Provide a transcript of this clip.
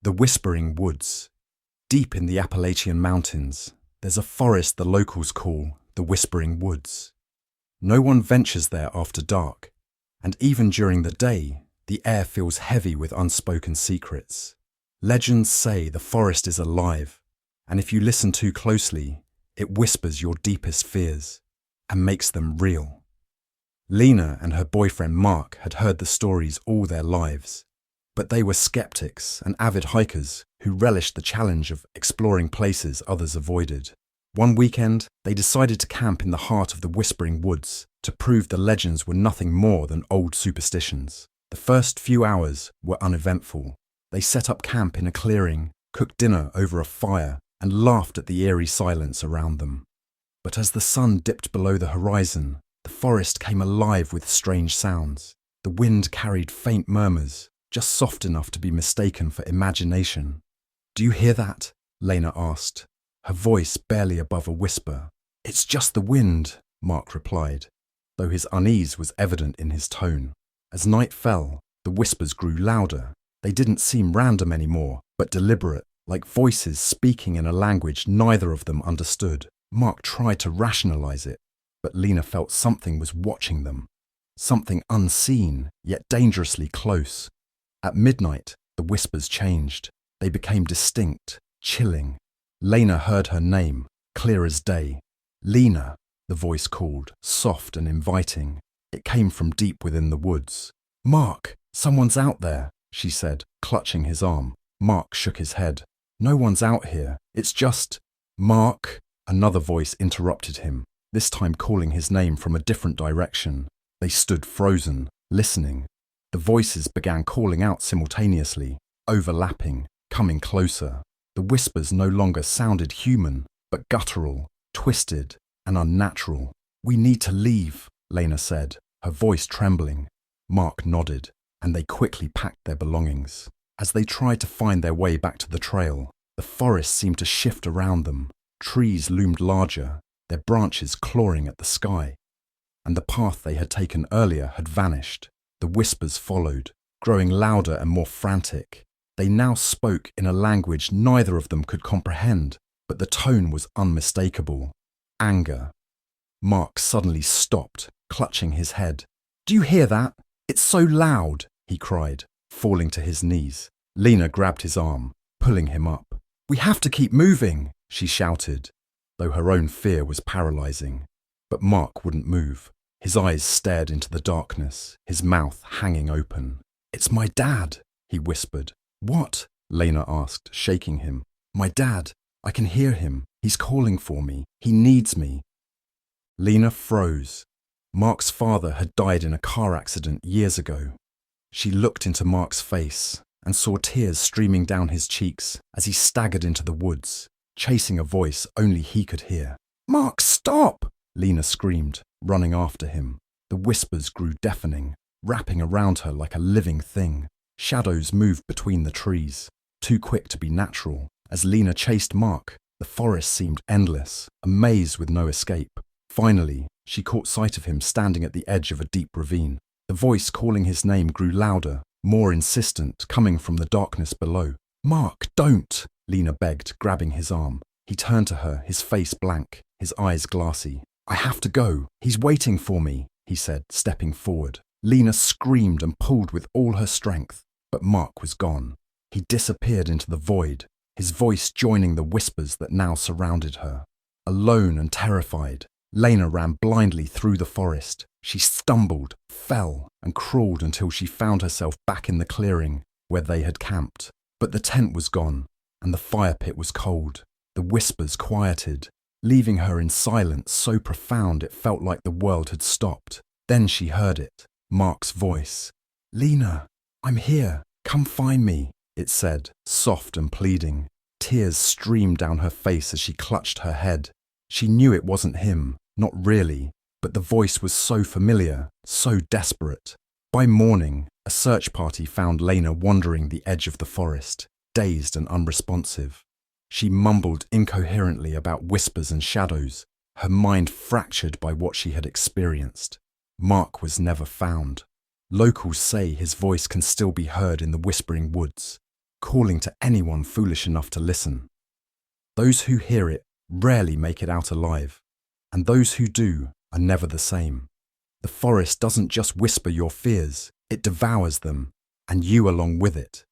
The Whispering Woods. Deep in the Appalachian Mountains, there's a forest the locals call the Whispering Woods. No one ventures there after dark, and even during the day, the air feels heavy with unspoken secrets. Legends say the forest is alive, and if you listen too closely, it whispers your deepest fears and makes them real. Lena and her boyfriend Mark had heard the stories all their lives, but they were skeptics and avid hikers who relished the challenge of exploring places others avoided. One weekend, they decided to camp in the heart of the Whispering Woods to prove the legends were nothing more than old superstitions. The first few hours were uneventful. They set up camp in a clearing, cooked dinner over a fire, and laughed at the eerie silence around them. But as the sun dipped below the horizon, the forest came alive with strange sounds. The wind carried faint murmurs, just soft enough to be mistaken for imagination. "Do you hear that?" Lena asked, her voice barely above a whisper. "It's just the wind," Mark replied, though his unease was evident in his tone. As night fell, the whispers grew louder. They didn't seem random anymore, but deliberate, like voices speaking in a language neither of them understood. Mark tried to rationalize it, but Lena felt something was watching them. Something unseen, yet dangerously close. At midnight, the whispers changed. They became distinct, chilling. Lena heard her name, clear as day. "Lena," the voice called, soft and inviting. It came from deep within the woods. "Mark, someone's out there," she said, clutching his arm. Mark shook his head. "No one's out here. It's just—" "Mark," another voice interrupted him, this time calling his name from a different direction. They stood frozen, listening. The voices began calling out simultaneously, overlapping, coming closer. The whispers no longer sounded human, but guttural, twisted, and unnatural. "We need to leave," Lena said, her voice trembling. Mark nodded, and they quickly packed their belongings. As they tried to find their way back to the trail, the forest seemed to shift around them. Trees loomed larger, their branches clawing at the sky. And the path they had taken earlier had vanished. The whispers followed, growing louder and more frantic. They now spoke in a language neither of them could comprehend, but the tone was unmistakable. Anger. Mark suddenly stopped, clutching his head. "Do you hear that? It's so loud," he cried, falling to his knees. Lena grabbed his arm, pulling him up. "We have to keep moving," she shouted, though her own fear was paralyzing. But Mark wouldn't move. His eyes stared into the darkness, his mouth hanging open. "It's my dad," he whispered. "What?" Lena asked, shaking him. "My dad. I can hear him. He's calling for me. He needs me." Lena froze. Mark's father had died in a car accident years ago. She looked into Mark's face and saw tears streaming down his cheeks as he staggered into the woods, chasing a voice only he could hear. "Mark, stop!" Lena screamed, running after him. The whispers grew deafening, wrapping around her like a living thing. Shadows moved between the trees, too quick to be natural. As Lena chased Mark, the forest seemed endless, a maze with no escape. Finally, she caught sight of him standing at the edge of a deep ravine. The voice calling his name grew louder, more insistent, coming from the darkness below. "Mark, don't!" Lena begged, grabbing his arm. He turned to her, his face blank, his eyes glassy. "I have to go. He's waiting for me," he said, stepping forward. Lena screamed and pulled with all her strength, but Mark was gone. He disappeared into the void, his voice joining the whispers that now surrounded her. Alone and terrified, Lena ran blindly through the forest. She stumbled, fell, and crawled until she found herself back in the clearing where they had camped. But the tent was gone, and the fire pit was cold. The whispers quieted, leaving her in silence so profound it felt like the world had stopped. Then she heard it, Mark's voice. "Lena, I'm here. Come find me," it said, soft and pleading. Tears streamed down her face as she clutched her head. She knew it wasn't him, not really, but the voice was so familiar, so desperate. By morning, a search party found Lena wandering the edge of the forest, dazed and unresponsive. She mumbled incoherently about whispers and shadows, her mind fractured by what she had experienced. Mark was never found. Locals say his voice can still be heard in the Whispering Woods. calling to anyone foolish enough to listen. Those who hear it rarely make it out alive, and those who do are never the same. The forest doesn't just whisper your fears, it devours them, and you along with it.